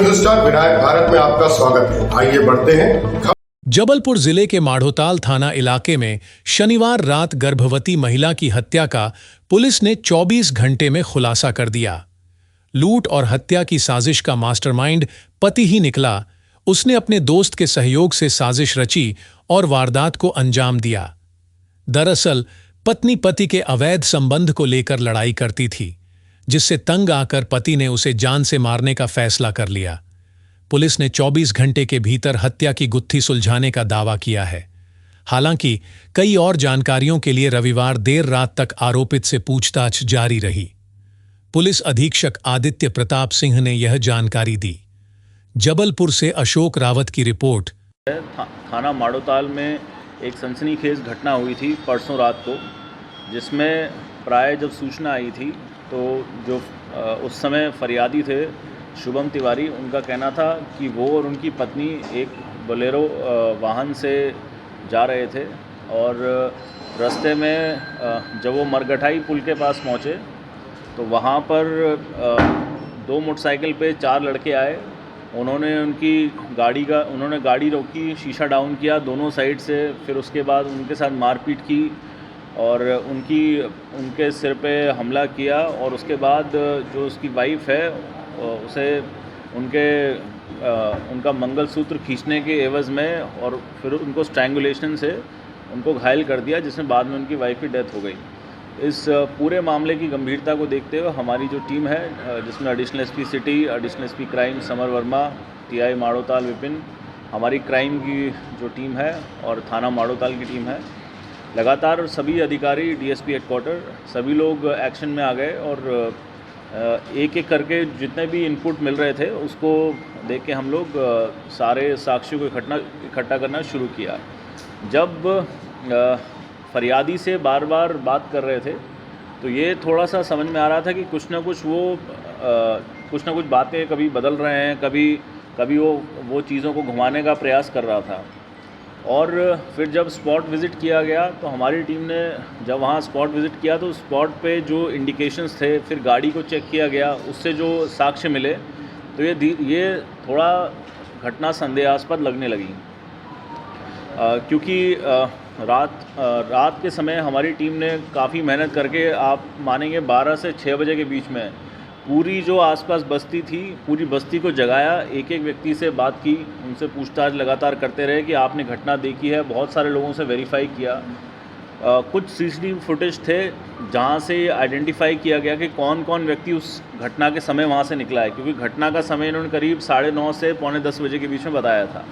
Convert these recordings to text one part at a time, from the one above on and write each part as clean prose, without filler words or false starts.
हिंदुस्तान विनायक भारत में आपका स्वागत है। आइए बढ़ते हैं। जबलपुर जिले के माढ़ोताल थाना इलाके में शनिवार रात गर्भवती महिला की हत्या का पुलिस ने 24 घंटे में खुलासा कर दिया। लूट और हत्या की साजिश का मास्टरमाइंड पति ही निकला। उसने अपने दोस्त के सहयोग से साजिश रची और वारदात को अंजाम दिया। दरअसल पत्नी पति के अवैध संबंध को लेकर लड़ाई करती थी, जिससे तंग आकर पति ने उसे जान से मारने का फैसला कर लिया। पुलिस ने 24 घंटे के भीतर हत्या की गुत्थी सुलझाने का दावा किया है। हालांकि कई और जानकारियों के लिए रविवार देर रात तक आरोपित से पूछताछ जारी रही। पुलिस अधीक्षक आदित्य प्रताप सिंह ने यह जानकारी दी। जबलपुर से अशोक रावत की रिपोर्ट। थाना माढ़ोताल में एक सनसनीखेज घटना हुई थी परसों रात को, जिसमें प्राय जब सूचना आई थी तो जो उस समय फरियादी थे शुभम तिवारी, उनका कहना था कि वो और उनकी पत्नी एक बोलेरो वाहन से जा रहे थे और रास्ते में जब वो मरगठाई पुल के पास पहुँचे तो वहाँ पर 2 मोटरसाइकिल पे 4 लड़के आए। उन्होंने गाड़ी रोकी, शीशा डाउन किया दोनों साइड से, फिर उसके बाद उनके साथ मारपीट की और उनके सिर पे हमला किया और उसके बाद जो उसकी वाइफ है उसे उनका मंगलसूत्र खींचने के एवज़ में और फिर उनको स्ट्रैंगुलेशन से उनको घायल कर दिया, जिसमें बाद में उनकी वाइफ की डेथ हो गई। इस पूरे मामले की गंभीरता को देखते हुए हमारी जो टीम है, जिसमें additional SP city, additional SP crime summer Verma, TI Madhotal Vipin, हमारी क्राइम की जो टीम है और थाना माढ़ोताल की टीम है, लगातार सभी अधिकारी, डीएसपी हेडक्वार्टर, सभी लोग एक्शन में आ गए और एक एक करके जितने भी इनपुट मिल रहे थे उसको देख के हम लोग सारे साक्ष्यों को इकट्ठा करना शुरू किया। जब फरियादी से बार बार बात कर रहे थे तो ये थोड़ा सा समझ में आ रहा था कि कुछ ना कुछ बातें कभी बदल रहे हैं, कभी वो चीज़ों को घुमाने का प्रयास कर रहा था। और फिर जब स्पॉट विज़िट किया गया तो हमारी टीम ने जब वहाँ स्पॉट विज़िट किया तो स्पॉट पे जो इंडिकेशंस थे, फिर गाड़ी को चेक किया गया, उससे जो साक्ष्य मिले तो ये थोड़ा घटना संदेहास्पद लगने लगी। क्योंकि रात के समय हमारी टीम ने काफ़ी मेहनत करके, आप मानेंगे 12 से 6 बजे के बीच में पूरी जो आसपास बस्ती थी, पूरी बस्ती को जगाया, एक एक व्यक्ति से बात की, उनसे पूछताछ लगातार करते रहे कि आपने घटना देखी है। बहुत सारे लोगों से वेरीफाई किया। कुछ सीसीटीवी फुटेज थे जहां से आइडेंटिफाई किया गया कि कौन कौन व्यक्ति उस घटना के समय वहां से निकला है, क्योंकि घटना का समय इन्होंने करीब 9:30 से 9:45 बजे के बीच में बताया था।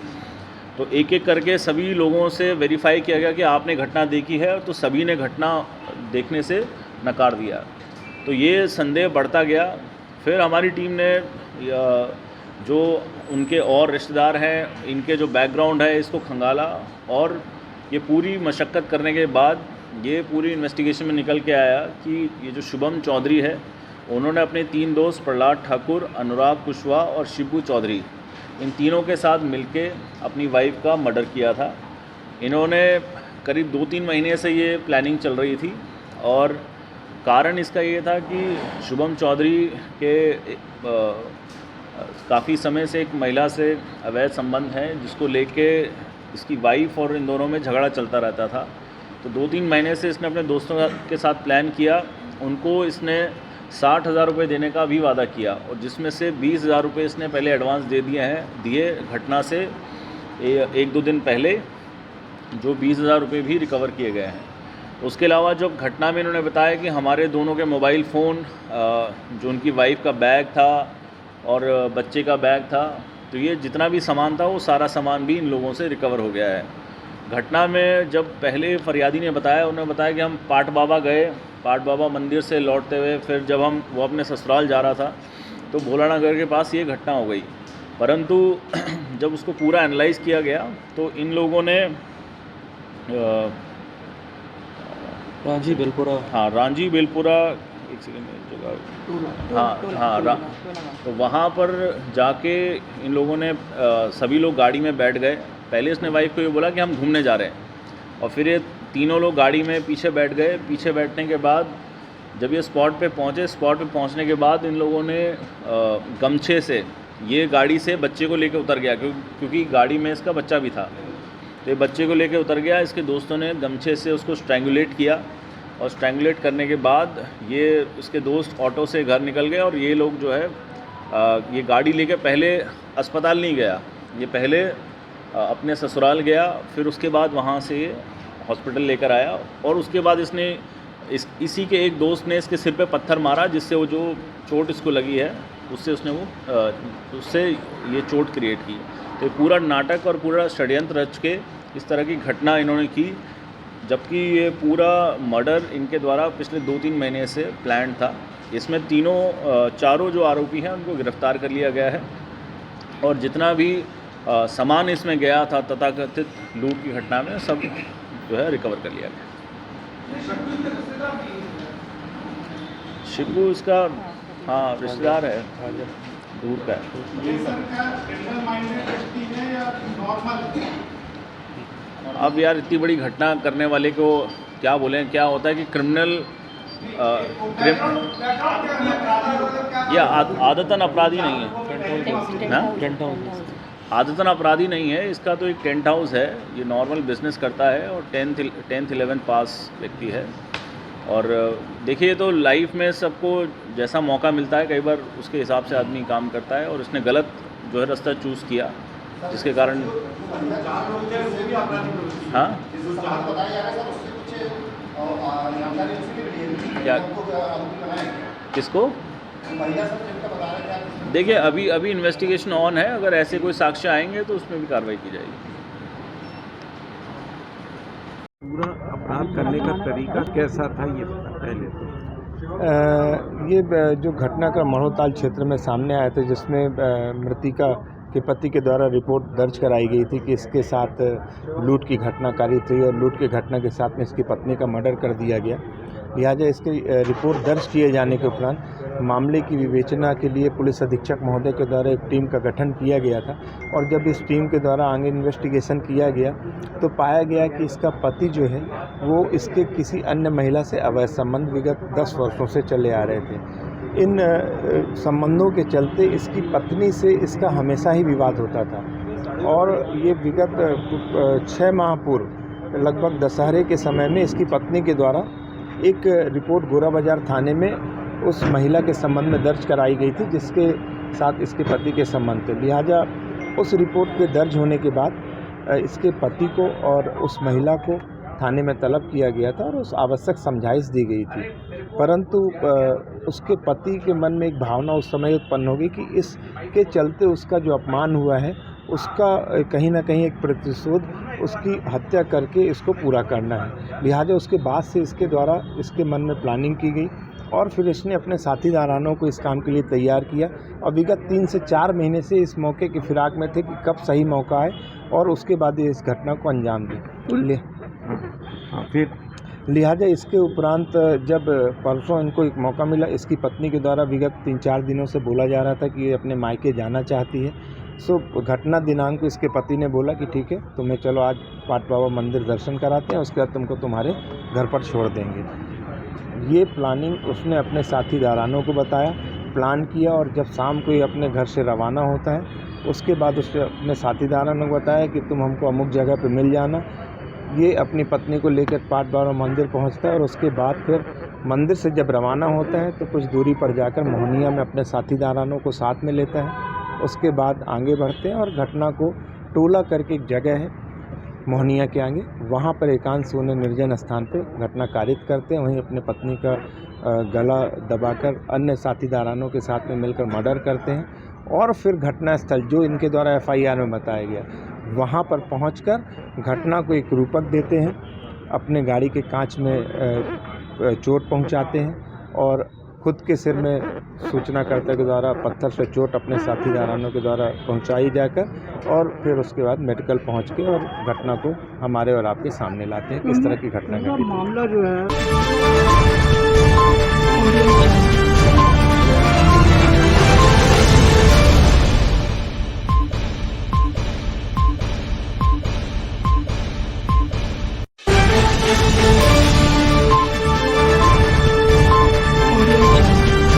तो एक एक करके सभी लोगों से वेरीफाई किया गया कि आपने घटना देखी है, तो सभी ने घटना देखने से नकार दिया। तो ये संदेह बढ़ता गया। फिर हमारी टीम ने जो उनके और रिश्तेदार हैं, इनके जो बैकग्राउंड है, इसको खंगाला और ये पूरी मशक्क़त करने के बाद ये पूरी इन्वेस्टिगेशन में निकल के आया कि ये जो शुभम चौधरी है, उन्होंने अपने 3 दोस्त प्रहलाद ठाकुर, अनुराग कुशवाहा और शिबू चौधरी, इन तीनों के साथ मिलके अपनी वाइफ का मर्डर किया था। इन्होंने करीब 2-3 महीने से ये प्लानिंग चल रही थी और कारण इसका ये था कि शुभम चौधरी के काफ़ी समय से एक महिला से अवैध संबंध है, जिसको लेके इसकी वाइफ और इन दोनों में झगड़ा चलता रहता था। तो 2-3 महीने से इसने अपने दोस्तों के साथ प्लान किया। उनको इसने 60,000 रुपये देने का भी वादा किया और जिसमें से 20,000 रुपये इसने पहले एडवांस दे दिए घटना से 1-2 दिन पहले, जो 20,000 रुपये भी रिकवर किए गए हैं। उसके अलावा जो घटना में इन्होंने बताया कि हमारे दोनों के मोबाइल फ़ोन, जो उनकी वाइफ का बैग था और बच्चे का बैग था, तो ये जितना भी सामान था वो सारा सामान भी इन लोगों से रिकवर हो गया है। घटना में जब पहले फरियादी ने बताया, उन्होंने बताया कि हम पाट बाबा गए, पाट बाबा मंदिर से लौटते हुए फिर जब वो अपने ससुराल जा रहा था तो भोलानगर के पास ये घटना हो गई। परंतु जब उसको पूरा एनालाइज़ किया गया तो इन लोगों ने रांझी बेलपुरा एक सेकेंड जगह, तो वहाँ पर जाके इन लोगों ने सभी लोग गाड़ी में बैठ गए। पहले इसने वाइफ को ये बोला कि हम घूमने जा रहे हैं और फिर ये तीनों लोग गाड़ी में पीछे बैठ गए। पीछे बैठने के बाद जब ये स्पॉट पे पहुँचे, स्पॉट पे पहुँचने के बाद इन लोगों ने गमछे से ये गाड़ी से बच्चे को लेकर उतर गया, क्योंकि गाड़ी में इसका बच्चा भी था। तो ये बच्चे को लेकर उतर गया, इसके दोस्तों ने गमछे से उसको स्ट्रैंगुलेट किया और स्ट्रैंगुलेट करने के बाद ये इसके दोस्त ऑटो से घर निकल गए और ये लोग जो है ये गाड़ी लेके पहले अस्पताल नहीं गया, ये पहले अपने ससुराल गया, फिर उसके बाद वहाँ से हॉस्पिटल लेकर आया और उसके बाद इसने इसी के एक दोस्त ने इसके सिर पे पत्थर मारा, जिससे वो जो चोट इसको लगी है उससे ये चोट क्रिएट की। तो पूरा नाटक और पूरा षड्यंत्र रच के इस तरह की घटना इन्होंने की, जबकि ये पूरा मर्डर इनके द्वारा पिछले 2-3 महीने से प्लान था। इसमें चारों जो आरोपी हैं उनको गिरफ्तार कर लिया गया है और जितना भी सामान इसमें गया था तथाकथित लूट की घटना में, सब जो है रिकवर कर लिया गया। शिबू इसका हाँ रिश्तेदार है, दूर का है। अब यार इतनी बड़ी घटना करने वाले को क्या बोलें, क्या होता है कि क्रिमिनल ये आदतन अपराधी नहीं है ना, आदतन अपराधी नहीं है, इसका तो एक टेंट हाउस है, ये नॉर्मल बिजनेस करता है और 10th 11th पास व्यक्ति है। और देखिए ये तो लाइफ में सबको जैसा मौका मिलता है कई बार उसके हिसाब से आदमी काम करता है और उसने गलत जो है रास्ता चूज़ किया, जिसके कारण हाँ क्या किसको देखिए अभी इन्वेस्टिगेशन ऑन है, अगर ऐसे कोई साक्ष्य आएंगे तो उसमें भी कार्रवाई की जाएगी। पूरा अपराध करने का तरीका कैसा था ये पहले तो? ये जो घटना का मढ़ोताल क्षेत्र में सामने आया था, जिसमें मृतिका के पति के द्वारा रिपोर्ट दर्ज कराई गई थी कि इसके साथ लूट की घटना कारी थी और लूट की घटना के साथ में इसकी पत्नी का मर्डर कर दिया गया। लिहाजा इसकी रिपोर्ट दर्ज किए जाने के उपरांत मामले की विवेचना के लिए पुलिस अधीक्षक महोदय के द्वारा एक टीम का गठन किया गया था और जब इस टीम के द्वारा आगे इन्वेस्टिगेशन किया गया तो पाया गया कि इसका पति जो है वो इसके किसी अन्य महिला से अवैध संबंध विगत 10 वर्षों से चले आ रहे थे। इन संबंधों के चलते इसकी पत्नी से इसका हमेशा ही विवाद होता था और ये विगत 6 माह पूर्व लगभग दशहरे के समय में इसकी पत्नी के द्वारा एक रिपोर्ट गोरा बाजार थाने में उस महिला के संबंध में दर्ज कराई गई थी जिसके साथ इसके पति के संबंध थे। लिहाजा उस रिपोर्ट के दर्ज होने के बाद इसके पति को और उस महिला को थाने में तलब किया गया था और उस आवश्यक समझाइश दी गई थी, परंतु उसके पति के मन में एक भावना उस समय उत्पन्न होगी कि इसके चलते उसका जो अपमान हुआ है उसका कहीं ना कहीं एक प्रतिशोध उसकी हत्या करके इसको पूरा करना है। लिहाजा उसके बाद से इसके द्वारा इसके मन में प्लानिंग की गई और फिर इसने अपने साथीदारानों को इस काम के लिए तैयार किया और विगत 3 से 4 महीने से इस मौके की फिराक में थे कि कब सही मौका आए और उसके बाद ये इस घटना को अंजाम दी। फिर लिहाजा इसके उपरांत जब परसों इनको एक मौका मिला, इसकी पत्नी के द्वारा विगत 3-4 दिनों से बोला जा रहा था कि ये अपने मायके जाना चाहती है। सो घटना दिनांक को इसके पति ने बोला कि ठीक है तुम्हें चलो आज पाट बाबा मंदिर दर्शन कराते हैं, उसके बाद तुमको तुम्हारे घर पर छोड़ देंगे। ये प्लानिंग उसने अपने साथीदारानों को बताया, प्लान किया और जब शाम को ये अपने घर से रवाना होता है उसके बाद उसने अपने साथीदारानों को बताया कि तुम हमको अमुक जगह पे मिल जाना। ये अपनी पत्नी को लेकर पाट बाबा मंदिर पहुंचता है और उसके बाद फिर मंदिर से जब रवाना होता है तो कुछ दूरी पर जाकर मोहनिया में अपने साथीदारानों को साथ में लेता है। उसके बाद आगे बढ़ते हैं और घटना को टोला करके एक जगह है मोहनिया के आगे, वहाँ पर एकांत सोने निर्जन स्थान पे घटना कारित करते हैं। वहीं अपने पत्नी का गला दबाकर अन्य साथीदारानों के साथ में मिलकर मर्डर करते हैं और फिर घटनास्थल जो इनके द्वारा FIR में बताया गया वहाँ पर पहुंचकर घटना को एक रूपक देते हैं, अपने गाड़ी के कांच में चोट पहुंचाते हैं और खुद के सिर में सूचनाकर्ता के द्वारा पत्थर से चोट अपने साथीदारानों के द्वारा पहुंचाई जाकर और फिर उसके बाद मेडिकल पहुंच के और घटना को हमारे और आपके सामने लाते हैं किस तरह की घटना घटी। मामला जो है